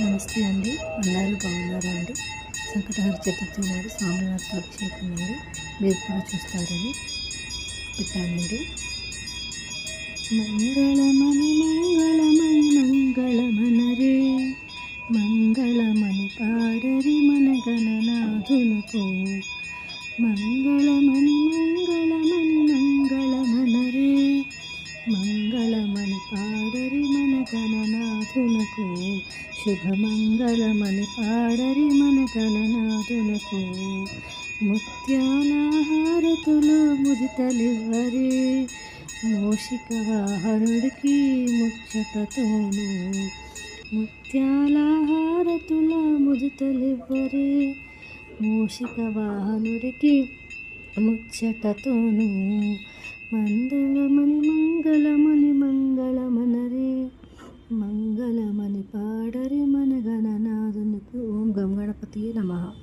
నమస్తే అండి. అందరూ బాగున్నారా అండి? సంకటహర చతుర్థి నాడు స్వామివారికి అభిషేకం అండి. మీరు కూడా చూస్తారని పెట్టానండి. మంగళమణి మంగళమణి మంగళమనరే, మంగళమణి పాడరి మన గణనాథునకు. మంగళమణి మంగళమణి మంగళమనరే, మంగళమణి పాడరి మన గణనాథునకు. శుభమంగళమణి పాడరి మన గణనాథునకు. ముత్యాల హారతులు ముదితలివ్వరే, మూషిక వాహనుడికి ముచ్చటతోను. ముత్యాల హారతుల ముదితలివ్వరే, మూషిక వాహనుడికి ముచ్చటతోను. మంగళమణి మంగళమణి మంగళమనరే, మంగళమణి పాడరి మన గణనాథునకు. ఓం గం గణపతియే నమః.